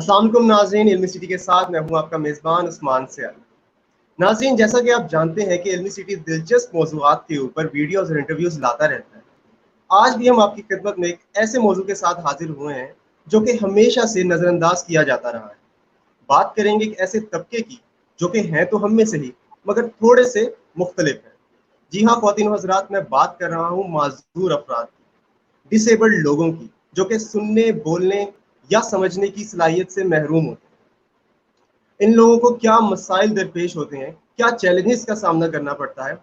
السلام علیکم ناظرین، علمی سٹی کے ساتھ میں ہوں آپ کا میزبان عثمان سیال۔ ناظرین، جیسا کہ آپ جانتے ہیں کہ علمی سٹی دلچسپ موضوعات کے اوپر ویڈیوز اور انٹرویوز لاتا رہتا ہے۔ آج بھی ہم آپ کی خدمت میں ایک ایسے موضوع کے ساتھ حاضر ہوئے ہیں جو کہ ہمیشہ سے نظر انداز کیا جاتا رہا ہے۔ بات کریں گے ایک ایسے طبقے کی جو کہ ہیں تو ہم میں سے ہی مگر تھوڑے سے مختلف ہیں۔ جی ہاں خواتین و حضرات، میں بات کر رہا ہوں معذور افراد کی، ڈسیبلڈ لوگوں کی، جو کہ سننے، بولنے یا سمجھنے کی صلاحیت سے محروم ہوتے ہیں۔ ان لوگوں کو کیا مسائل درپیش ہوتے ہیں، کیا چیلنجز کا سامنا کرنا پڑتا ہے،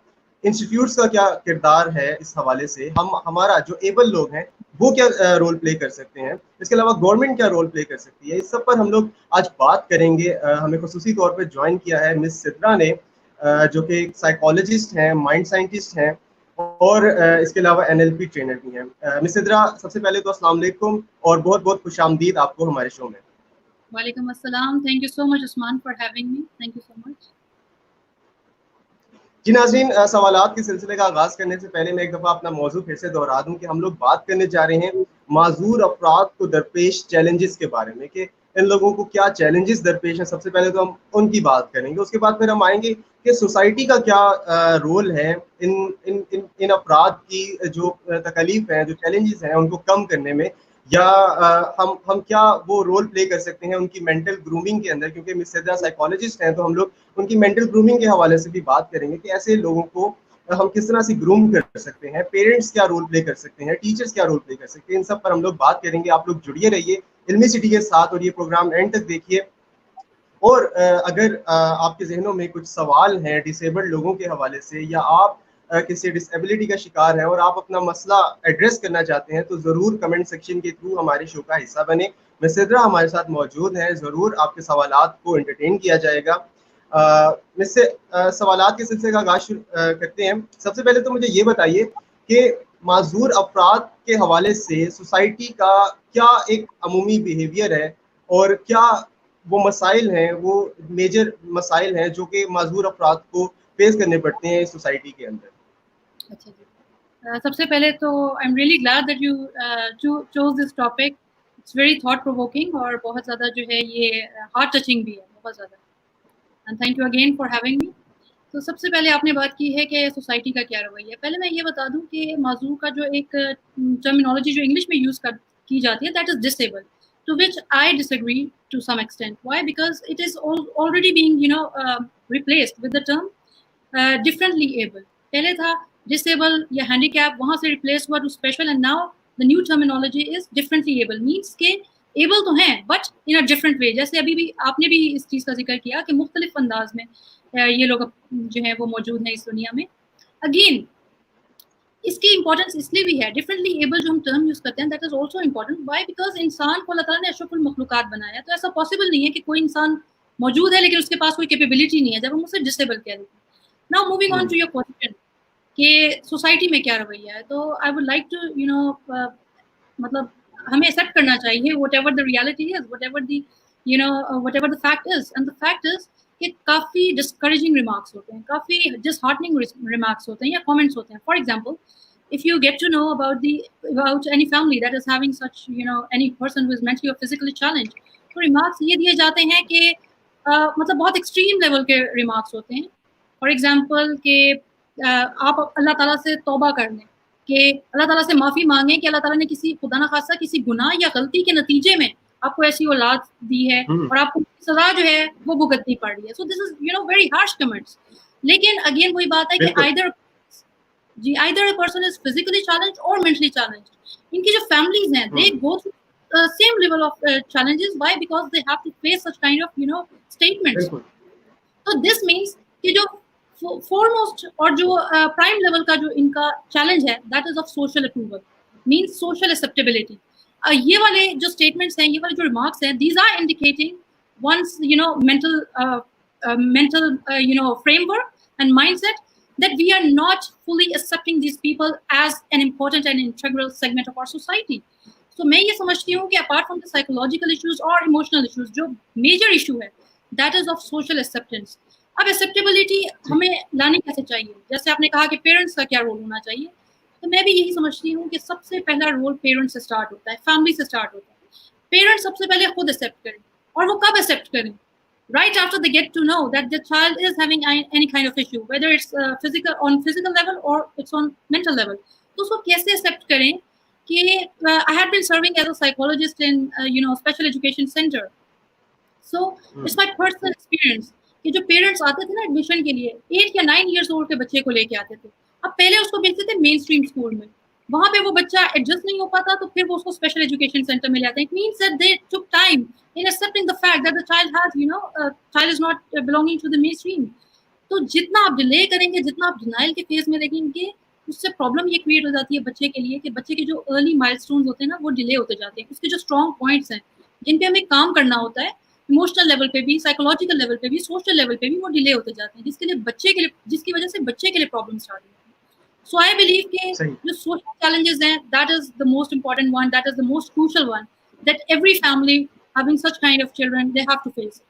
انسٹیٹیوٹس کا کیا کردار ہے، اس حوالے سے ہمارا جو ایبل لوگ ہیں وہ کیا رول پلے کر سکتے ہیں، اس کے علاوہ گورنمنٹ کیا رول پلے کر سکتی ہے، اس سب پر ہم لوگ آج بات کریں گے۔ ہمیں خصوصی طور پہ جوائن کیا ہے مس سدرا نے، جو کہ ایک سائیکالوجسٹ ہیں، مائنڈ سائنٹسٹ ہیں، اور اس کے علاوہ NLP ٹرینر بھی ہیں۔ مس سدرا، سب سے پہلے تو السلام علیکم اور بہت بہت خوش آمدید آپ کو ہمارے شو میں۔ وعلیکم السلام، thank you so much Usman for having me, thank you so much. جی ناظرین، سوالات کے سلسلے کا آغاز کرنے سے پہلے میں ایک دفعہ اپنا موضوع پھر سے دہرا دوں کہ ہم لوگ بات کرنے جا رہے ہیں معذور افراد کو درپیش چیلنجز کے بارے میں، کہ ان لوگوں کو کیا چیلنجز درپیش ہیں۔ سب سے پہلے تو ہم ان کی بات کریں گے، اس کے بعد پھر ہم آئیں گے کہ سوسائٹی کا کیا رول ہے ان افراد کی جو تکالیف ہیں، جو چیلنجز ہیں، ان کو کم کرنے میں، یا ہم کیا وہ رول پلے کر سکتے ہیں ان کی مینٹل گرومنگ کے اندر، کیونکہ مس سدرا سائیکالوجسٹ ہیں تو ہم لوگ ان کی مینٹل گرومنگ کے حوالے سے بھی بات کریں گے کہ ایسے لوگوں کو ہم کس طرح سے گروم کر سکتے ہیں، پیرنٹس کیا رول پلے کر سکتے ہیں، ٹیچرس کیا رول پلے کر سکتے ہیں، ان سب پر ہم لوگ بات کریں گے۔ آپ لوگ جڑیے رہیے علمی سٹی کے ساتھ اور یہ پروگرام اینڈ تک دیکھیے۔ اور اگر آپ کے ذہنوں میں کچھ سوال ہیں ڈسیبلڈ لوگوں کے حوالے سے، یا آپ کسی ڈسیبلٹی کا شکار ہیں اور آپ اپنا مسئلہ ایڈریس کرنا چاہتے ہیں، تو ضرور کمنٹ سیکشن کے تھرو ہمارے شو کا حصہ بنے۔ مس سدرا ہمارے ساتھ موجود ہیں، ضرور آپ کے سوالات کو انٹرٹین کیا جائے گا۔ مجھ سے سوالات کے سلسلے کا آغاز کرتے ہیں۔ سب سے پہلے تو مجھے یہ بتائیے کہ معذور افراد کے حوالے سے سوسائٹی کا کیا ایک عمومی بیہیویئر ہے، اور کیا وہ مسائل ہیں، وہ میجر مسائل ہیں جو کہ معذور افراد کو فیس کرنے پڑتے ہیں سوسائٹی کے اندر۔ اچھا جی، سب سے پہلے تو I am really glad that you chose this topic, it's very thought provoking اور بہت زیادہ جو ہے یہ ہارٹ ٹچنگ بھی ہے، بہت زیادہ، and thank you again for having می۔ تو سب سے پہلے آپ نے بات کی ہے کہ سوسائٹی کا کیا رویہ ہے۔ پہلے میں یہ بتا دوں کہ معذور کا جو ایک ٹرمینالوجی جو انگلش میں یوز کی جاتی ہے، that is disable, to which I disagree to some extent. Why? Because it is already being, replaced with the term differently able. پہلے تھا disable یا handicap، وہاں سے replace ہوا to special, and now the new terminology is differently able. Means کہ able تو ہیں but in a different way. جیسے ابھی بھی آپ نے بھی اس چیز کا ذکر کیا کہ مختلف انداز میں یہ لوگ جو ہیں وہ موجود ہیں اس دنیا میں۔ Again اس کی امپورٹنس اس لیے بھی ہے، ڈفرینٹلی ایبل جو ہم ٹرم یوز کرتے ہیں، that is also important. Why? Because انسان کو اللہ تعالیٰ نے اشرف المخلوقات بنایا، تو ایسا پاسبل نہیں ہے کہ کوئی انسان موجود ہے لیکن اس کے پاس کوئی کیپیبلٹی نہیں ہے جب ہم اسے ڈسیبل کہہ دیتے ہیں۔ Now moving on to your question کہ سوسائٹی میں کیا رویہ ہے، تو آئی ووڈ لائک ٹو مطلب ہمیں ایکسیپٹ کرنا چاہیے what ever the reality is, what ever the fact is, and the fact is کہ کافی ڈسکریجنگ ریمارکس ہوتے ہیں، کافی ڈس ہارٹننگ ریمارکس ہوتے ہیں یا کامنٹس ہوتے ہیں۔ For example, if you get to know about any family that is having such, any person who is mentally or physically challenged, تو remarks یہ دیے جاتے ہیں کہ مطلب بہت ایکسٹریم لیول کے remarks ہوتے ہیں۔ فار ایگزامپل کہ آپ اللہ تعالیٰ سے توبہ کر لیں، کہ اللہ تعالیٰ سے معافی مانگیں کہ اللہ تعالیٰ نے کسی خدا نخواستہ کسی گناہ یا غلطی کے نتیجے میں آپ کو ایسی اولاد دی ہے اور آپ کو سزا جو ہے وہ بھگتنی پڑ رہی ہے۔ سو دس از ویری ہارش کمنٹس۔ لیکن اگین وہی بات ہے کہ either a person is physically challenged or mentally challenged. ان کی جو families ہیں they go through same level of challenges. Why? Because they have to face such kind of statements. So this means کہ جو foremost اور جو prime level کا جو ان کا challenge ہے that is of social approval, means social acceptability. یہ والے جو statements ہیں، یہ والے جو remarks ہیں، these are indicating one's mental framework and mindset that we are not fully accepting these people as an important and integral segment of our society. So میں یہ سمجھتی ہوں کہ apart from the psychological issues or emotional issues، جو major issue ہے that is of social acceptance. اب acceptability ہمیں لانی کیسے چاہیے؟ جیسے آپ نے کہا کہ پیرنٹس کا کیا رول ہونا چاہیے، تو میں بھی یہی سمجھتی ہوں کہ سب سے پہلا رول پیرنٹس سے اسٹارٹ ہوتا ہے، فیملی سے اسٹارٹ ہوتا ہے۔ پیرنٹس سب سے پہلے خود ایکسیپٹ کریں، اور وہ کب ایکسیپٹ کریں؟ Right after they get to know that the child is having any kind of issue, whether it's physical level or it's on mental level. تو اس کو کیسے ایکسیپٹ کریں کہ I had been serving as a psychologist in special education center. So it's my personal experience کہ جو parents آتے تھے نا ایڈمیشن کے لیے 8 یا 9 ایئرس اولڈ کے بچے کو لے کے آتے تھے. اب پہلے اس کو بھیجتے تھے مین اسٹریم اسکول میں, وہاں پہ وہ بچہ ایڈجسٹ نہیں ہو پاتا تو پھر وہ اس کو اسپیشل ایجوکیشن سینٹر میں لے آتے ہیں. It means that they took time in accepting the fact that the child has, child is not belonging to the mainstream. تو جتنا آپ ڈیلے کریں گے, جتنا آپ ڈینائل کے فیز میں دیکھیں گے, اس سے پرابلم یہ کریٹ ہو جاتی ہے بچے کے لیے کہ بچے کے جو ارلی مائل اسٹونز ہوتے ہیں نا وہ ڈیلے ہوتے جاتے ہیں. اس کے جو اسٹرانگ پوائنٹس ہیں جن پہ ہمیں کام کرنا ہوتا ہے, ایموشنل لیول پہ بھی, سائیکولوجیکل لیول پہ بھی, سوشل لیول پہ بھی, وہ ڈیلے ہوتے جاتے ہیں, جس کے لیے بچے کے لیے, جس کی وجہ سے بچے کے لیے پرابلم اسٹارٹ ہوتی ہے. سو آئی بلیو کہ جو سوشل چیلنجز ہیں that is the most important one, that is the most crucial one that every family having such kind of children they have to face it.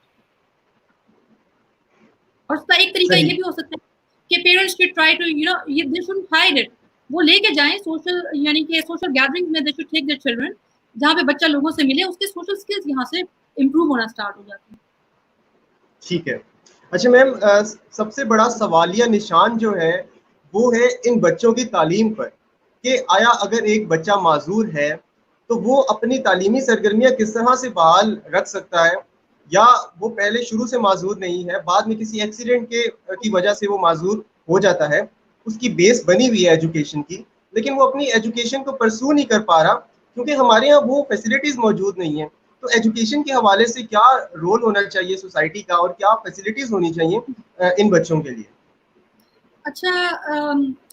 اور اس کا ایک طریقہ یہ بھی ہو سکتا ہے کہ parents should try to they shouldn't hide it. وہ لے کے جائیں سوشل, یعنی کہ سوشل گیدرنگ میں they should take their children, جہاں پہ بچہ لوگوں سے ملے, اس کے سوشل اسکلز یہاں سے امپروو ہونا اسٹارٹ ہو جاتے ہیں. ٹھیک ہے. اچھا میم, سب سے بڑا سوالیہ نشان جو ہے وہ ہے ان بچوں کی تعلیم پر, کہ آیا اگر ایک بچہ معذور ہے تو وہ اپنی تعلیمی سرگرمیاں کس طرح سے بحال رکھ سکتا ہے, یا وہ پہلے شروع سے معذور نہیں ہے, بعد میں کسی ایکسیڈنٹ کی وجہ سے وہ معذور ہو جاتا ہے, اس کی بیس بنی ہوئی ہے ایجوکیشن کی, لیکن وہ اپنی ایجوکیشن کو پرسو نہیں کر پا رہا کیونکہ ہمارے یہاں وہ فیسلٹیز موجود نہیں ہیں. تو ایجوکیشن کے حوالے سے کیا رول ہونا چاہیے سوسائٹی کا, اور کیا فیسلٹیز ہونی چاہیے ان بچوں کے لیے؟ اچھا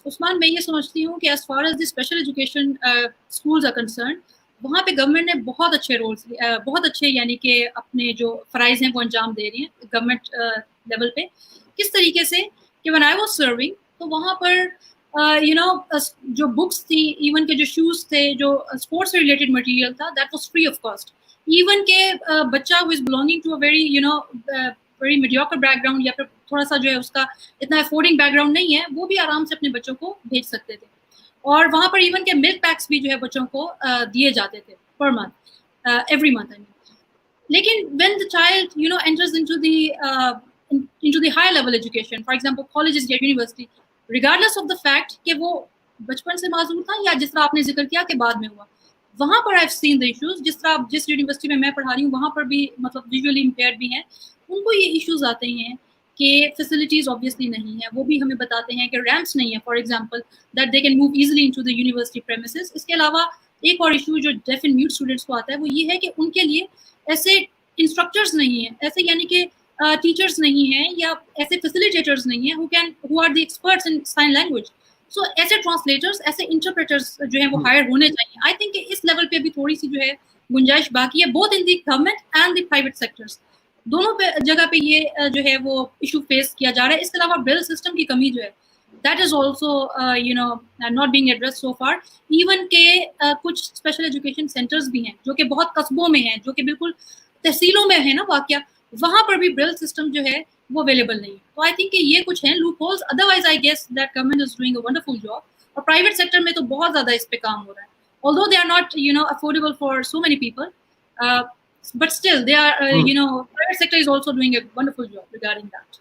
عثمان, میں یہ سمجھتی ہوں کہ as far as the special education schools are concern, وہاں پہ گورنمنٹ نے بہت اچھے رولس, بہت اچھے یعنی کہ اپنے جو فرائض ہیں وہ انجام دے رہی ہیں گورنمنٹ لیول پہ. کس طریقے سے کہ when I was serving تو وہاں پر جو بکس تھی, ایون کے جو شوز تھے, جو اسپورٹس سے ریلیٹڈ مٹیریل تھا, that was free of cost. Even کہ بچہ who is belonging to a very mediocre back ground, یا پھر تھوڑا سا جو ہے اس کا اتنا افورڈنگ بیک گراؤنڈ نہیں ہے, وہ بھی آرام سے اپنے بچوں کو بھیج سکتے تھے. اور وہاں پر ایون کے ملک پیکس بھی جو ہے بچوں کو دیے جاتے تھے پر منتھ, ایوری منتھ. لیکن when the child enters into the higher level education, for example colleges یا university, regardless of the fact کہ وہ بچپن سے معذور تھا یا جس طرح آپ نے ذکر کیا کہ بعد میں ہوا, وہاں پر I've seen the issues. جس طرح جس یونیورسٹی میں پڑھا رہی ہوں وہاں پر بھی مطلب ویژولی امپیئرڈ بھی ہیں, ان کو یہ ایشوز آتے ہیں کہ فیسلٹیز obviously نہیں ہیں. وہ بھی ہمیں بتاتے ہیں کہ ریمپس نہیں ہے for example, that they can move easily into the university premises. اس کے علاوہ ایک اور ایشو جو ڈیف اینڈ میوٹ اسٹوڈنٹس کو آتا ہے وہ یہ ہے کہ ان کے لیے ایسے انسٹرکٹرز نہیں ہیں, ایسے یعنی کہ ٹیچرز نہیں ہیں, یا ایسے فیسیلیٹیٹرز نہیں ہیں who are the experts in sign language. سو ایسے ٹرانسلیٹرز, ایسے انٹرپریٹرز جو ہیں وہ ہائر ہونے چاہیے. آئی تھنک کہ اس لیول پہ بھی تھوڑی سی جو ہے گنجائش باقی ہے, both in the government and the private sectors, دونوں پہ جگہ پہ یہ جو ہے وہ ایشو فیس کیا جا رہا ہے. اس کے علاوہ بل سسٹم کی کمی جو ہے that is also not being addressed so far. even کہ کچھ اسپیشل ایجوکیشن سینٹرز بھی ہیں جو کہ بہت قصبوں میں ہیں, جو کہ بالکل تحصیلوں میں ہے نا واقعہ, وہاں پر بھی بریل سسٹم جو ہے وہ اویلیبل نہیں ہے. تو آئی تھنک کہ یہ کچھ ہیں loop holes. Otherwise I guess that government is doing a wonderful job, اور پرائیویٹ سیکٹر میں تو بہت زیادہ اس پہ کام ہو رہا ہے. although they are not affordable for so many people, but still they are private sector is also doing a wonderful job regarding that.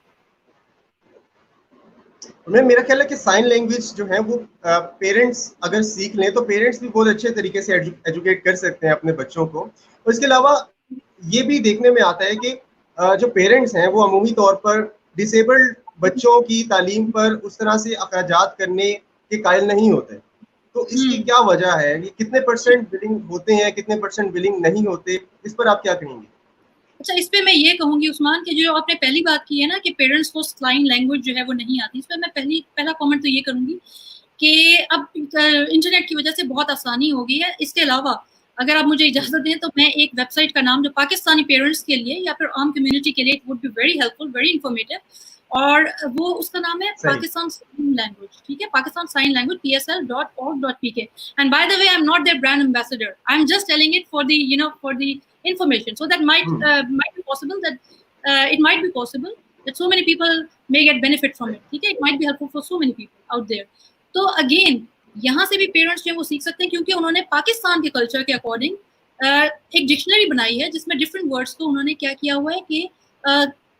میرا خیال ہے کہ سائن لینگویج جو ہے وہ پیرنٹس اگر سیکھ لیں تو پیرنٹس بھی بہت اچھے طریقے سے ایجوکیٹ کر سکتے ہیں اپنے بچوں کو. اور اس کے علاوہ یہ بھی دیکھنے میں آتا ہے کہ جو پیرنٹس ہیں وہ عمومی طور پر ڈسیبلڈ بچوں کی تعلیم پر اس طرح سے اخراجات کرنے کے قائل نہیں ہوتے. تو اس کی کیا وجہ ہے, یہ کتنے پرسنٹ بلنگ ہوتے ہیں, کتنے پرسنٹ بلنگ نہیں ہوتے, اس پر آپ کیا کہیں گے؟ اچھا, اس پہ میں یہ کہوں گی عثمان کہ جو آپ نے پہلی بات کی ہے نا کہ پیرنٹس کو سائن لینگویج جو ہے وہ نہیں آتی, اس پہ میں پہلا کامنٹ تو یہ کروں گی کہ اب انٹرنیٹ کی وجہ سے بہت آسانی ہو گئی ہے. اس کے علاوہ اگر آپ مجھے اجازت دیں تو میں ایک ویب سائٹ کا نام جو پاکستانی پیرنٹس کے لیے یا پھر عام کمیونٹی کے لیے would be very helpful, very informative, اور وہ اس کا نام ہے پاکستان سائن لینگویج. ٹھیک ہے, Pakistan sign language PSL.org.pk. And by the way I am not their brand ambassador, I am just telling it for the for the information, so that might be possible that it might be possible that so many people may get benefit from it. ٹھیک ہے, it might be helpful for so many people out there. تو again یہاں سے بھی parents جو وہ سیکھ سکتے ہیں کیونکہ انہوں نے پاکستان کے کلچر کے اکارڈنگ ایک ڈکشنری بنائی ہے جس میں ڈفرینٹ ورڈس کو انہوں نے کیا کیا ہوا ہے کہ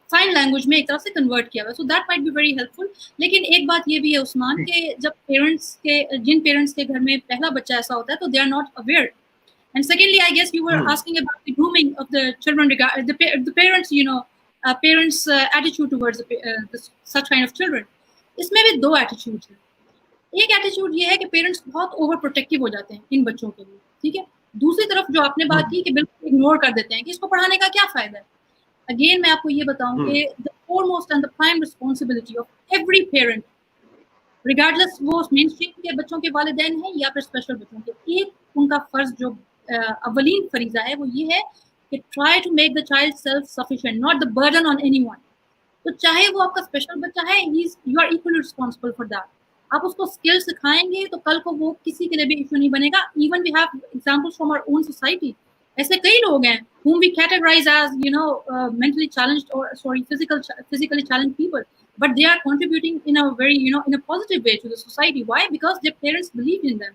سائن لینگویج میں ایک طرف سے کنورٹ کیا ہوا ہے. So that might be very helpful. لیکن ایک بات یہ بھی ہے عثمان کہ جب جن پیرنٹس کے گھر میں پہلا بچہ ایسا ہوتا ہے تو they are not aware. And secondly, I guess you were asking about the grooming of the children, the parents, parents' attitude towards such kind of children. اس میں بھی دو ایٹیچیوڈ ہیں. ایک ایٹیچیوڈ یہ ہے کہ پیرنٹس بہت اوور پروٹیکٹیو ہو جاتے ہیں ان بچوں کے لیے, ٹھیک ہے. دوسری طرف جو آپ نے بات کی کہ بالکل اگنور کر دیتے ہیں کہ اس کو پڑھانے کا کیا فائدہ ہے. اگین میں آپ کو یہ بتاؤں کہ the foremost and the prime responsibility of every parent, regardless وہ مین اسٹریم کے بچوں کے والدین ہیں یا پھر اسپیشل بچوں کے, ایک ان کا فرض جو اولین فریضہ ہے وہ یہ ہے کہ try to make the child self sufficient, not the burden on anyone. تو چاہے وہ آپ کا اسپیشل بچہ ہے, you are equally responsible for that. آپ اس کو اسکل سکھائیں گے تو کل کو وہ کسی کے لیے بھی ایشو نہیں بنے گا. Even we have examples from our own society. ایسے کئی لوگ ہیں whom we categorize as mentally challenged or physically challenged people, but they are contributing in a very in a positive way to the society. Why? Because their parents believe in them.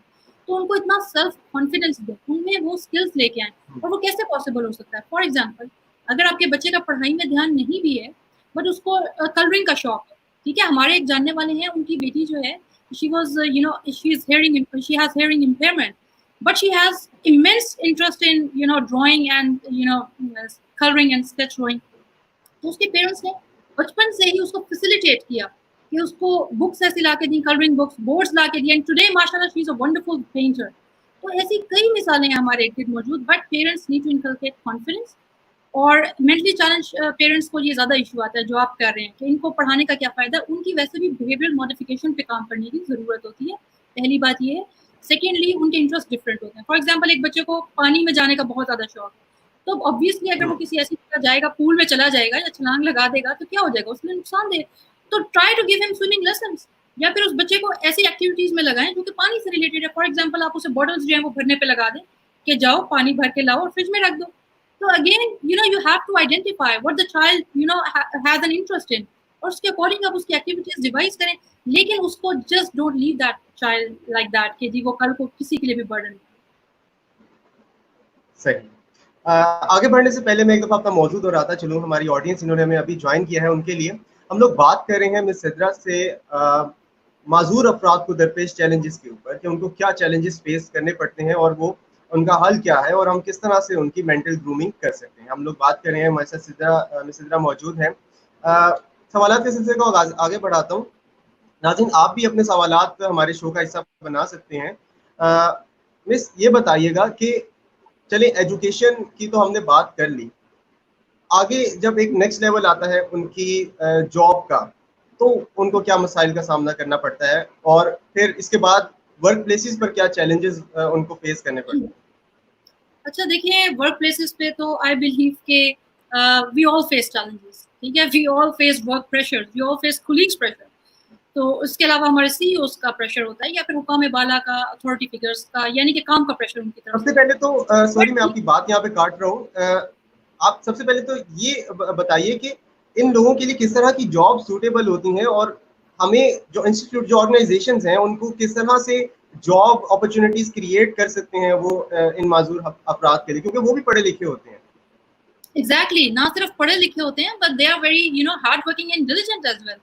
تو ان کو اتنا self confidence دیں, ان میں وہ skills لے کے آئیں. اور وہ کیسے پاسبل ہو سکتا ہے؟ فار ایگزامپل, اگر آپ کے بچے کا پڑھائی میں دھیان نہیں بھی ہے بٹ اس کو کلرنگ کا شوق ہے, ٹھیک ہے. ہمارے ایک جاننے والے ہیں, ان کی بیٹی جو ہے she has hearing impairment, but she has immense interest in drawing and coloring and sketch drawing. تو اس کے پیرنٹس نے بچپن سے ہی اس کو فیسیلیٹیٹ کیا کہ اس کو بکس ایسی لا کے دیں, کلرنگ بکس, بورڈس لا کے دیں, اینڈ ٹوڈے ماشاء اللہ شی از اے ونڈرفل پینٹر. تو ایسی کئی مثالیں ہیں ہمارے ارد گرد موجود, but parents need to inculcate confidence. اور مینٹلی چیلنج پیرنٹس کو یہ زیادہ ایشو آتا ہے جو آپ کر رہے ہیں کہ ان کو پڑھانے کا کیا فائدہ. ان کی ویسے بھی بیہیویئر ماڈیفکیشن پہ کام کرنے کی ضرورت ہوتی ہے, پہلی بات یہ ہے. سیکنڈلی, ان کے انٹرسٹ ڈفرینٹ ہوتے ہیں. فار ایگزامپل, ایک بچے کو پانی میں جانے کا بہت زیادہ شوق ہے, تو obviously اگر وہ کسی ایسی جگہ جائے گا, پول میں چلا جائے گا یا چھلانگ لگا دے گا تو کیا ہو جائے گا, اس میں نقصان دے. تو ٹرائی ٹو گیو ہم سوئمنگ لیسنس, یا پھر اس بچے کو ایسی ایکٹیویٹیز میں لگائیں جو کہ پانی سے ریلیٹڈ ہے. فار ایگزامپل, آپ اسے بوٹلس جو ہیں وہ بھرنے پہ لگا دیں کہ جاؤ پانی بھر کے لاؤ اور فریج میں رکھ دو. تو again you have to identify what the child has an interest in, اور اس کے اکارڈنگ آپ اس کی ایکٹیویٹیز ڈیوائز کریں. لیکن اس کو just don't leave that child like that کہ جی وہ کل کو کسی کے لیے بھی برڈن. صحیح. آگے بڑھنے سے پہلے میں ایک دفعہ اپنا موضوع دہراتا چلوں. ہماری آڈینس انہوں نے ہمیں ابھی جوائن کیا ہے, ان کے لیے ہم لوگ بات کر رہے ہیں مس سدرا سے معذور افراد کو درپیش چیلنجز کے اوپر, کہ ان کو کیا چیلنجز فیس کرنے پڑتے ہیں اور وہ ان کا حل کیا ہے, اور ہم کس طرح سے ان کی مینٹل گرومنگ کر سکتے ہیں. ہم لوگ بات کر رہے ہیں, ہمارے ساتھ مس سدرا موجود ہیں. سوالات کے سلسلے کو آگے بڑھاتا ہوں. ناظرین, آپ بھی اپنے سوالات ہمارے شو کا حصہ بنا سکتے ہیں. مس, یہ بتائیے گا کہ چلیں ایجوکیشن کی تو ہم نے بات کر لی, آگے جب ایک نیکسٹ لیول آتا ہے ان کی جاب کا, تو ان کو کیا مسائل کا سامنا کرنا پڑتا ہے, اور پھر اس کے بعد ورک پلیسز پر کیا چیلنجز ان کو فیس کرنے پڑتے ہیں؟ اچھا دیکھیے, ورک پلیسز پہ تو آئی بلیو کہ وی آل فیس چیلنجز, ٹھیک ہے. وی آل فیس ورک پریشر, وی آل فیس کولیگس پریشر. تو اس کے علاوہ ہمارے سی اوز کا پریشر ہوتا ہے, یا پھر حکام بالا کا, اتھارٹی فگرس کا, یعنی کہ کام کا پریشر ان کی طرف. سب سے پہلے تو سوری میں آپ کی بات یہاں پہ کاٹ رہا ہوں. آپ سب سے پہلے تو یہ بتائیے کہ ان لوگوں کے لیے کس طرح کی جاب سوٹیبل ہوتی ہیں, اور ہمیں جو انسٹیٹیوٹ, جو آرگنائزیشنز ہیں, ان کو کس طرح سے جاب اپرچونیٹیز کریٹ کر سکتے ہیں وہ ان معذور افراد کے لیے, کیونکہ وہ بھی پڑھے لکھے ہوتے ہیں. ایگزیکٹلی, نہ صرف پڑھے لکھے ہوتے ہیں but they are very hard working and diligent as well.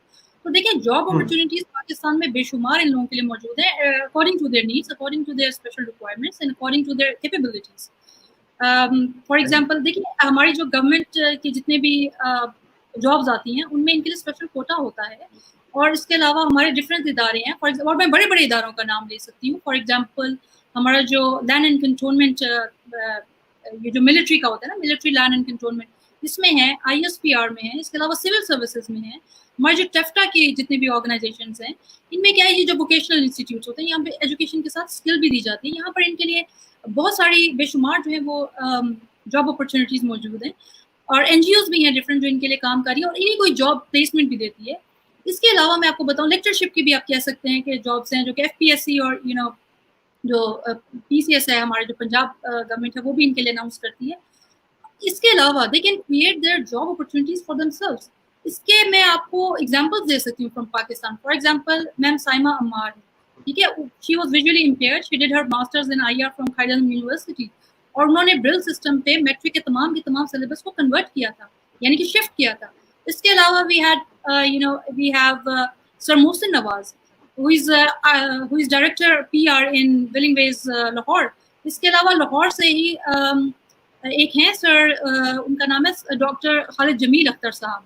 تو دیکھیں, جاب اپرچونیٹیز پاکستان میں بے شمار ان لوگوں کے لیے موجود ہیں, according to their needs, according to their special requirements and according to their capabilities. For example دیکھیے, ہماری جو گورنمنٹ کی جتنے بھی جابز آتی ہیں ان میں ان کے لیے اسپیشل کوٹا ہوتا ہے. اور اس کے علاوہ ہمارے ڈفرینٹ ادارے ہیں, اور میں بڑے بڑے اداروں کا نام لے سکتی ہوں. فار ایگزامپل ہمارا جو لینڈ اینڈ کنٹرولمنٹ, یہ جو ملٹری کا ہوتا ہے نا, ملٹری لینڈ اینڈ کنٹرولمنٹ, اس میں ہے, آئی ایس پی آر میں ہے, اس کے علاوہ سول سروسز میں ہے. ہمارے جو ٹیفٹا کی جتنے بھی آرگنائزیشنز ہیں, ان میں کیا ہے, یہ جو ووکیشنل انسٹیٹیوٹس ہوتے ہیں, یہاں پہ ایجوکیشن کے ساتھ اسکل بھی دی جاتی ہے. یہاں پر ان کے لیے بہت ساری بے شمار جو ہے وہ جاب اپرچونیٹیز موجود ہیں, اور این جی اوز بھی ہیں ڈفرینٹ جو ان کے لیے کام کر رہی ہے, اور انہیں کوئی جاب پلیسمنٹ بھی دیتی ہے. اس کے علاوہ میں آپ کو بتاؤں, لیکچرشپ کی بھی آپ کہہ سکتے ہیں کہ جابس ہیں جو کہ ایف پی ایس سی اور جو پی سی ایس ہے ہمارے جو پنجاب گورنمنٹ ہے, وہ بھی ان کے لیے اناؤنس کرتی ہے. اس کے علاوہ they can create their job opportunities for themselves. اس کے میں آپ کو ایگزامپلس دے سکتی ہوں from Pakistan. For example ma'am Saima Ammar, ٹھیک ہے, she was visually impaired, she did her masters in I R from Khair ul Uloom university, اور انہوں نے برل سسٹم پہ میٹرک کے تمام سلیبس کو کنورٹ کیا تھا, یعنی کہ شفٹ کیا تھا. اس کے علاوہ we have sir Mohsin Nawaz who is director PR in Willing Ways Lahore. اس کے علاوہ لاہور سے ہی ایک ہیں سر, ان کا نام ہے ڈاکٹر خالد جمیل اختر صاحب.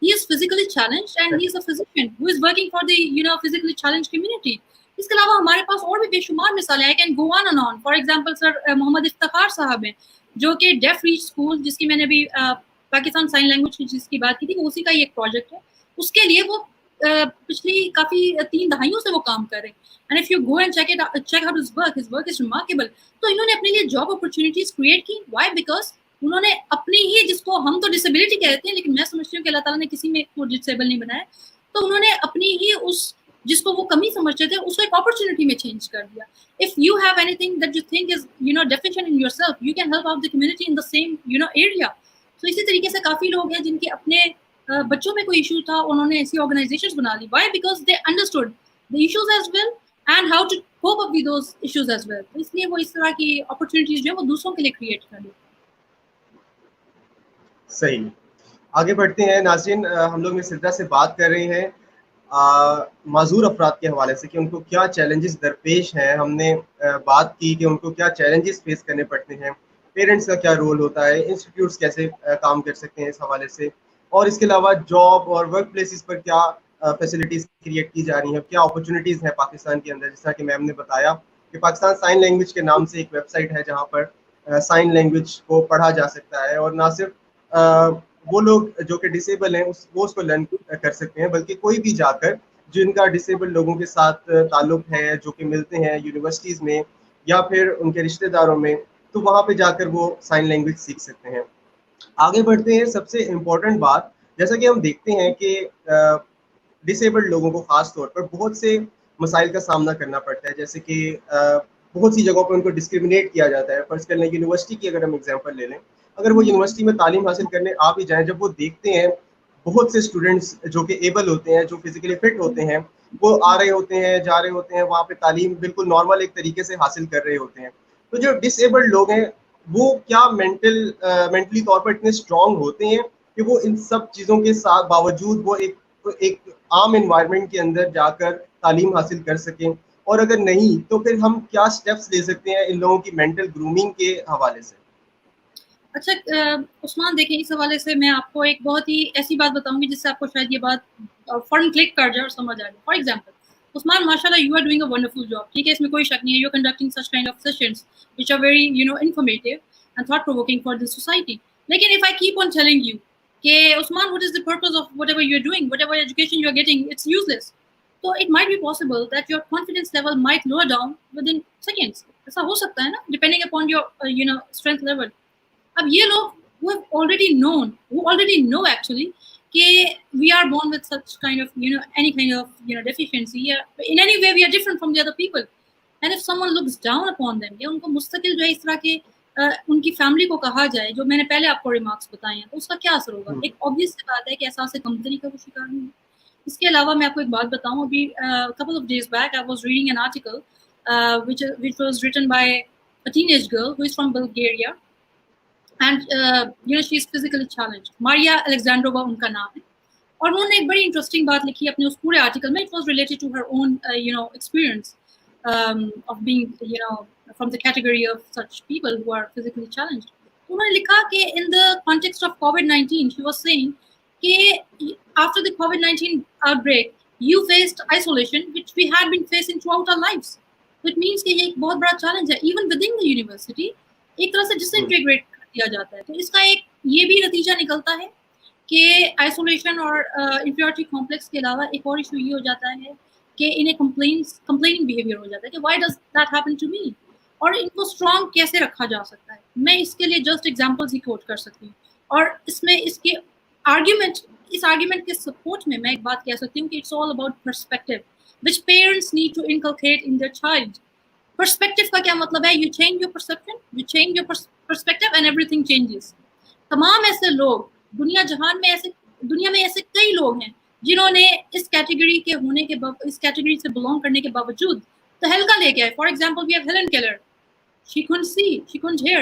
He is physically challenged and he is a physician who is working for the physically challenged community. اس کے علاوہ ہمارے پاس اور بھی بے شمار مثالیں ہیں. I can go on and on. For example سر محمد افتخار صاحب ہیں جو کہ ڈیف ریچ اسکول, جس کی میں نے ابھی پاکستان سائن لینگویج کی جس کی بات کی تھی, وہ اسی کا ہی ایک پروجیکٹ ہے. اس کے لیے وہ پچھلی کافی 3 دہائیوں سے وہ کام کر رہے ہیں. And if you go and check out his work is remarkable. تو انہوں نے اپنے لیے جاب اپرچونیٹیز کریٹ کی. Why? Because انہوں نے اپنی ہی, جس کو ہم تو ڈسیبلٹی کہتے ہیں لیکن میں سمجھتی ہوں کہ اللہ تعالیٰ نے کسی میں کو ڈسیبل نہیں بنایا, تو انہوں نے اپنی ہی اس جس کو وہ کمی سمجھتے تھے اس کو ایک اپرچونیٹی میں چینج کر دیا. If you have anything that you think is deficient in yourself, you can help out the community in the same area. So اسی طریقے سے کافی لوگ ہیں جن کے اپنے بچوں میں کوئی ایشو تھا, انہوں نے ایسی آرگنائزیشنز بنا لی. Why? Because they understood the issues as well and how to cope up with those issues as well. اس لیے وہ اس طرح کی اپرچونیٹیز جو ہے وہ دوسروں کے لیے کریٹ کر لی. صحیح, آگے بڑھتے ہیں. ناظرین, ہم لوگ اس سلسلہ سے بات کر رہے ہیں معذور افراد کے حوالے سے کہ ان کو کیا چیلنجز درپیش ہیں. ہم نے بات کی کہ ان کو کیا چیلنجز فیس کرنے پڑتے ہیں, پیرنٹس کا کیا رول ہوتا ہے, انسٹیٹیوٹس کیسے کام کر سکتے ہیں اس حوالے سے, اور اس کے علاوہ جاب اور ورک پلیسز پر کیا فیسلٹیز کریٹ کی جا رہی ہیں, کیا اپرچونیٹیز ہیں پاکستان کے اندر. جس طرح کہ میم نے بتایا کہ پاکستان سائن لینگویج کے نام سے ایک ویب سائٹ ہے جہاں پر سائن لینگویج کو پڑھا جا سکتا ہے, اور نہ صرف وہ لوگ جو کہ ڈسیبل ہیں وہ اس کو لرن کر سکتے ہیں, بلکہ کوئی بھی جا کر جن کا ڈسیبل لوگوں کے ساتھ تعلق ہے, جو کہ ملتے ہیں یونیورسٹیز میں یا پھر ان کے رشتہ داروں میں, تو وہاں پہ جا کر وہ سائن لینگویج سیکھ سکتے ہیں. آگے بڑھتے ہیں. سب سے امپورٹنٹ بات, جیسا کہ ہم دیکھتے ہیں کہ ڈسیبلڈ لوگوں کو خاص طور پر بہت سے مسائل کا سامنا کرنا پڑتا ہے, جیسے کہ بہت سی جگہوں پہ ان کو ڈسکریمنیٹ کیا جاتا ہے. فرض کر لیں یونیورسٹی کی اگر ہم ایگزامپل لے لیں, اگر وہ یونیورسٹی میں تعلیم حاصل کرنے آ بھی جائیں, جب وہ دیکھتے ہیں بہت سے اسٹوڈنٹس جو کہ ایبل ہوتے ہیں, جو فزیکلی فٹ ہوتے ہیں, وہ آ رہے ہوتے ہیں, جا رہے ہوتے ہیں, وہاں پہ تعلیم بالکل نارمل ایک طریقے سے حاصل کر رہے ہوتے ہیں, تو جو ڈس ایبلڈ لوگ ہیں وہ کیا مینٹلی طور پر اتنے اسٹرانگ ہوتے ہیں کہ وہ ان سب چیزوں کے ساتھ باوجود وہ ایک عام انوائرمنٹ کے اندر جا کر تعلیم حاصل کر سکیں, اور اگر نہیں تو پھر ہم کیا اسٹیپس لے سکتے ہیں ان لوگوں کی مینٹل گرومنگ کے حوالے سے. اچھا عثمان, دیکھیں اس حوالے سے میں آپ کو ایک بہت ہی ایسی بات بتاؤں گی جس سے آپ کو شاید یہ بات فوراً کلک کر جائے اور سمجھ آ جائے. فار ایگزامپل عثمان, ماشاءاللہ you are doing a wonderful job, ٹھیک ہے, اس میں کوئی شک نہیں ہے. You are conducting such kind of sessions which are very informative and thought provoking for the society. لیکن if I keep on telling you کہ عثمان, what is the purpose of whatever you are doing, whatever education you are getting, it's useless, so it might be possible that your confidence level might lower down within seconds. ایسا ہو سکتا ہے نا, depending upon your strength level. اب یہ لوگ who have already know actually کہ we are born with such kind of any kind of deficiency, in any way we are different from the other people, and if someone looks down upon them یا ان کو مستقل جو ہے اس طرح کے ان کی family کو کہا جائے, جو میں نے پہلے آپ کو ریمارکس بتائے ہیں, تو اس کا کیا اثر ہوگا. ایک obvious سی بات ہے کہ احساس کمتری کا وہ شکار ہوں. اس کے علاوہ میں آپ کو ایک بات بتاؤں, ابھی couple of days back I was reading an article which was written by a teenage girl who is from Bulgaria, and she is physically challenged. Maria Alexandrova ان کا نام ہے, اور انہوں نے ایک بڑی انٹرسٹنگ بات لکھی اپنے اس پورے آرٹیکل میں. It was related to her own experience of being from the category of such people who are physically challenged. انہوں نے لکھا کہ in the context of COVID-19 she was saying کہ after the COVID-19 outbreak you faced isolation which we had been facing throughout our lives. So it means کہ یہ ایک بہت بڑا چیلنج ہے even within the university, ایک طرح سے disintegrate کیا جاتا ہے. تو اس کا ایک یہ بھی نتیجہ نکلتا ہے کہ آئسولیشن اور انفیریٹی کمپلیکس کے علاوہ ایک اور ایشو یہ ہو جاتا ہے کہ انہیں کمپلیننگ بیہیویئر ہو جاتا ہے کہ why does that happen to me, اور ان کو اسٹرانگ کیسے رکھا جا سکتا ہے. میں اس کے لیے جسٹ ایگزامپلس ہی کوٹ کر سکتی ہوں, اور اس میں اس آرگیومنٹ کے سپورٹ میں ایک بات کہہ سکتی ہوں کہ it's all about perspective which parents need to inculcate in their child. Perspective کا کیا مطلب ہے؟ You change your perception, you change your perspective and everything changes. تمام ایسے لوگ دنیا میں ایسے کئی لوگ ہیں جنہوں نے اس کیٹیگری کے ہونے کے اس کیٹیگری سے بلانگ کرنے کے باوجود تہلکہ لے کے آئے. For example we have Helen Keller, she couldn't see, she couldn't hear,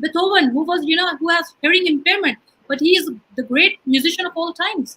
Beethoven, who was, who has hearing impairment, but he is the great musician of all times.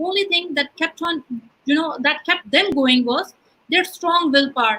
Only thing that kept on, that kept them going was their strong willpower.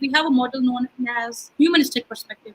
we have a model known as humanistic perspective.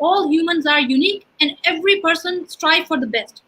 all humans are unique and every person strive for the best.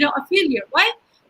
a failure. Why?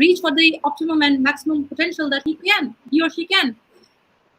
reach for the optimum and maximum potential that he or she can.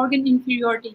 organ inferiority,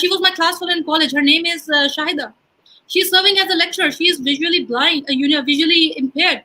She was my class fellow in college. Her name is Shahida. She is serving as a lecturer. She is visually blind, visually impaired.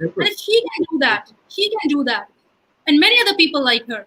And she can do that. She can do that. And many other people like her.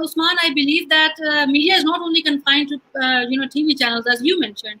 Usman, I believe that media is not only confined to TV channels as you mentioned,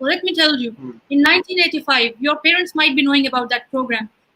let me tell you, in 1985 your parents might be knowing about that program.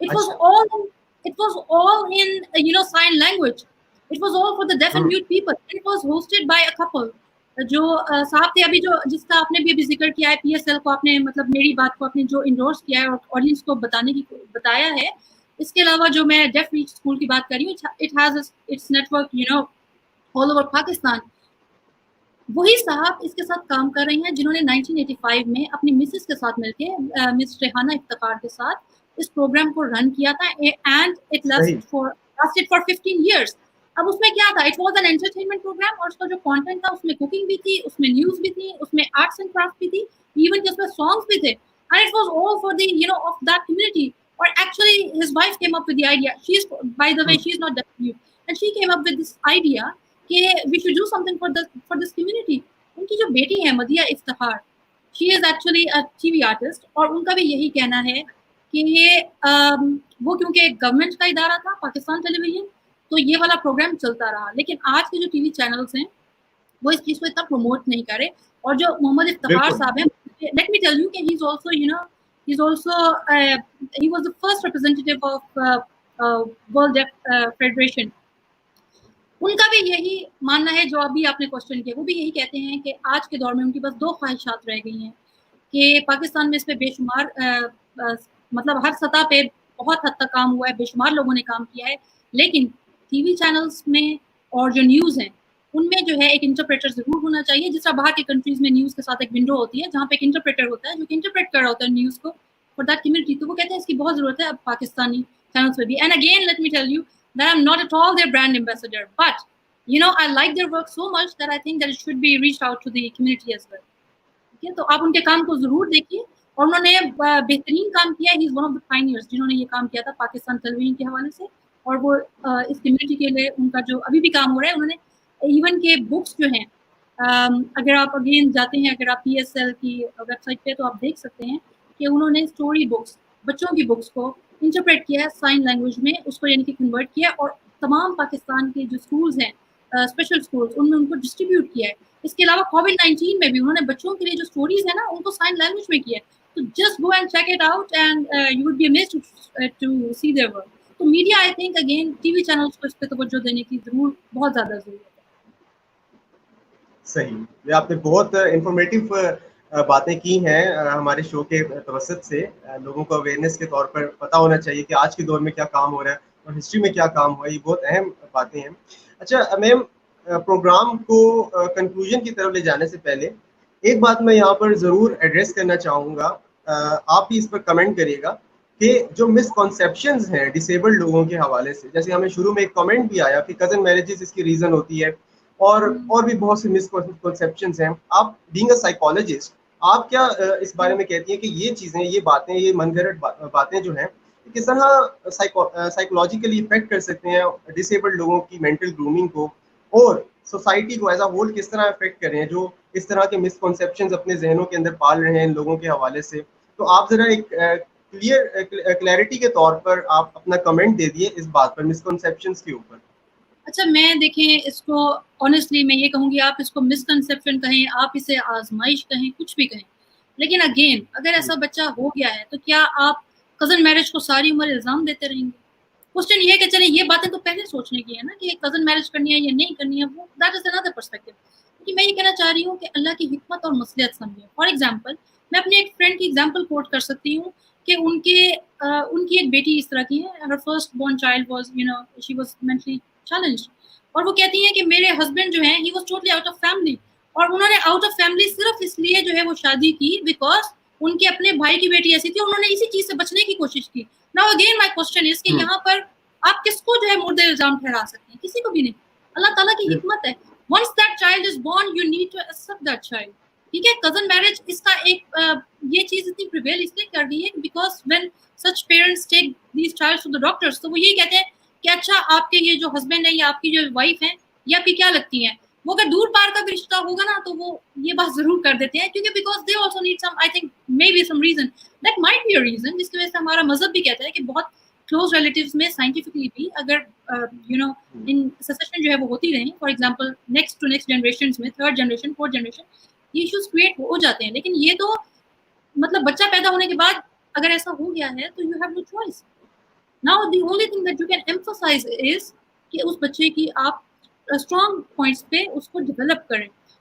it was all in sign language. It was all for the deaf and mute people. It was hosted by a couple, جو صاحب تھے ابھی جو جس کا آپ نے بھی ابھی ذکر کیا ہے PSL کو آپ نے مطلب میری بات کو آپ نے جو انڈورس کیا ہے اور آڈینس کو بتایا ہے. اس کے علاوہ جو میں ڈیف ریچ اسکول کی بات کر رہی ہوں, it has its network all over Pakistan. وہی صاحب اس کے ساتھ کام کر رہی ہیں جنہوں نے 1985 میں اپنی مسز کے ساتھ مل کے مس ریحانہ افتخار کے ساتھ اس پروگرام کو رن کیا تھا and it lasted for 15 years. اب اس میں کیا تھا, it was an entertainment program اور اس کا جو کانٹینٹ تھا اس میں کوکنگ بھی تھی, اس میں نیوز بھی تھی, اس میں آرٹس اینڈ کرافٹ بھی تھی, ایون کہ اس میں سانگس بھی تھے. And it was all for the of that community. اور actually his wife came up with the idea. She is, by the way, she is not deaf, and she came up with this idea کہ we should do something for this community. ان کی جو بیٹی ہے Madhya Iftikhar, she is actually a TV artist, اور ان کا بھی یہی کہنا ہے کہ وہ کیونکہ گورنمنٹ کا ادارہ تھا پاکستان ٹیلی ویژن, تو یہ والا پروگرام چلتا رہا. لیکن آج کے جو ٹی وی چینلز ہیں وہ اس چیز کو اتنا پروموٹ نہیں کرے. اور جو محمد افتخار صاحب ہیں, لیٹ می ٹیل یو کہ he was the first representative of World Deaf Federation. ان کا بھی یہی ماننا ہے جو ابھی آپ نے کوشچن کیا, وہ بھی یہی کہتے ہیں کہ آج کے دور میں ان کی بس 2 خواہشات رہ گئی ہیں کہ پاکستان میں اس پہ بے شمار مطلب ہر سطح پہ بہت حد تک کام ہوا ہے, بے شمار لوگوں نے کام کیا ہے, لیکن ٹی وی چینلز میں اور جو نیوز ہیں ان میں جو ہے ایک انٹرپریٹر ضرور ہونا چاہیے. جس طرح باہر کے کنٹریز میں نیوز کے ساتھ ایک ونڈو ہوتی ہے جہاں پہ ایک انٹرپریٹر ہوتا ہے جو کہ انٹرپریٹ کر رہا ہوتا ہے نیوز کو فار دیٹ کمیونٹی. تو وہ کہتے ہیں اس کی بہت ضرورت ہے اب پاکستانی چینلز پہ بھی. And again let me tell you that I'm not at all their brand ambassador, but I like their work so much that I think that it should be reached out to the community as well. Okay, تو آپ ان کے کام کو ضرور دیکھیے, اور انہوں نے بہترین کام کیا ہے. He is one of the pioneers جنہوں نے یہ کام کیا تھا پاکستان ٹیلی ویژن کے حوالے سے, اور وہ اس کمیونٹی کے لیے ان کا جو ابھی بھی کام ہو رہا ہے. انہوں نے ایون کے بکس جو ہیں, اگر آپ اگین جاتے ہیں اگر آپ PSL کی ویب سائٹ پہ تو آپ دیکھ سکتے ہیں کہ انہوں نے اسٹوری بکس, بچوں کی بکس کو انٹرپریٹ کیا ہے سائن لینگویج میں, اس کو یعنی کہ کنورٹ کیا, اور تمام پاکستان کے جو اسکولز ہیں اسپیشل اسکولز ان میں ان کو ڈسٹریبیوٹ کیا ہے. اس کے علاوہ COVID-19 میں بھی انہوں نے بچوں کے لیے جو اسٹوریز ہیں نا ان کو سائن لینگویج میں کیا ہے. تو just go and check it out and you would be amazed to see their work. تو media I think again T V channels کو اس پہ توجہ دینے کی ضرور بہت زیادہ ضرورت ہے. صحیح, یہ آپ نے بہت انفارمیٹیو باتیں کی ہیں ہمارے شو کے توسط سے. لوگوں کو اویئرنیس کے طور پر پتہ ہونا چاہیے کہ آج کے دور میں کیا کام ہو رہا ہے اور ہسٹری میں کیا کام ہوا ہے. یہ بہت اہم باتیں ہیں. اچھا میم, پروگرام کو کنکلوژن کی طرف لے جانے سے پہلے ایک بات میں یہاں پر ضرور ایڈریس کرنا چاہوں گا, آپ بھی اس پر کمنٹ کریے گا کہ جو مسکنسیپشنز ہیں ڈسیبلڈ لوگوں کے حوالے سے, جیسے ہمیں شروع میں ایک کمنٹ بھی آیا کہ کزن میرجز اس کی ریزن ہوتی ہے, اور بھی بہت سی مسکنسیپشنز ہیں. آپ بینگ اے سائیکالوجسٹ, آپ کیا اس بارے میں کہتی ہیں کہ یہ چیزیں, یہ باتیں, یہ من گھڑت باتیں جو ہیں کس طرح سائیکولوجیکلی افیکٹ کر سکتے ہیں ڈسیبلڈ لوگوں کی مینٹل گرومنگ کو, اور سوسائٹی کو ایز اے ہول کس طرح افیکٹ کر رہے ہیں جو اس طرح کے مسکنسیپشنز اپنے ذہنوں کے اندر پال رہے ہیں ان لوگوں کے حوالے سے. تو آپ ذرا ایک کلیئرٹی کے طور پر آپ اپنا کمنٹ دے دیے اس بات پر, مسکنسیپشنز کے اوپر. اچھا میں دیکھیں اس کو آنیسٹلی میں یہ کہوں گی, آپ اس کو مسکنسیپشن کہیں, آپ اسے آزمائش کہیں, کچھ بھی کہیں, لیکن اگین اگر ایسا بچہ ہو گیا ہے تو کیا آپ کزن میرج کو ساری عمر الزام دیتے رہیں گے؟ کوشچن یہ ہے کہ چلیں یہ باتیں تو پہلے سوچنے کی ہے نا کہ کزن میرج کرنی ہے یا نہیں کرنی ہے, وہ دیٹ از انادر پرسپیکٹو. کہ میں یہ کہنا چاہ رہی ہوں کہ اللہ کی حکمت اور مصلحت سمجھیں. فار ایگزامپل میں اپنے ایک فرینڈ کی ایگزامپل کوٹ کر سکتی ہوں کہ ان کی ایک بیٹی اس طرح کی ہے, her first born child was she was mentally challenged, اور وہ کہتی ہیں کہ میرے ہسبینڈ جو ہیں he was totally out of family, اور انہوں نے آؤٹ آف فیملی صرف اس لیے جو ہے وہ شادی کی بیکاز ان کے اپنے بھائی کی بیٹی ایسی تھی, انہوں نے اسی چیز سے بچنے کی کوشش کی. ناؤ اگین مائی کوسچن از کہ یہاں پر آپ کس کو جو ہے مرد الزام ٹھہرا سکتے ہیں؟ کسی کو بھی نہیں. اللہ تعالیٰ کی حکمت ہے. once that child is born you need to accept that child. ٹھیک ہے, کزن میرج اس کا ایک یہ چیز اتنی پریویل اس لیے کر رہی ہے because when such parents take these childs to the doctors, تو وہ یہی کہتے ہیں کہ اچھا آپ کے یہ جو ہسبینڈ ہے یا آپ کی جو وائف ہیں یہ آپ کی کیا لگتی ہیں, وہ اگر دور پار کا بھی رشتہ ہوگا نا تو وہ یہ بات ضرور کر دیتے ہیں, کیونکہ because they also need some, I think maybe some reason, that might be a reason, جس کی وجہ سے ہمارا مذہب بھی کہتا ہے کہ بہت کلوز ریلیٹیوز میں سائنٹیفکلی بھی اگر ان سسیشن جو ہے وہ ہوتی رہیں, for example next to next generations میں, تھرڈ جنریشن, فورتھ جنریشن, یہ ایشوز کریٹ ہو جاتے ہیں. لیکن یہ تو مطلب بچہ پیدا ہونے کے بعد اگر ایسا ہو گیا ہے تو you have no choice. Now the only thing that you can emphasize is کہ اس بچے کی آپ اسٹرانگ پوائنٹس پہ اس کو ڈیولپ کریں.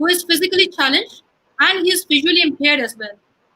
who is physically challenged and he is visually impaired as well.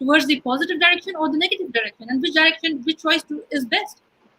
towards the positive direction or the negative direction, and which choice is best,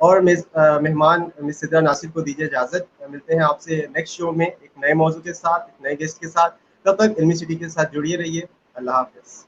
اور مہمان مس سدرا ناصر کو دیجیے اجازت. ملتے ہیں آپ سے نیکسٹ شو میں ایک نئے موضوع کے ساتھ, ایک نئے گیسٹ کے ساتھ. تب تک علمی سٹی کے ساتھ جڑیے رہیے. اللہ حافظ.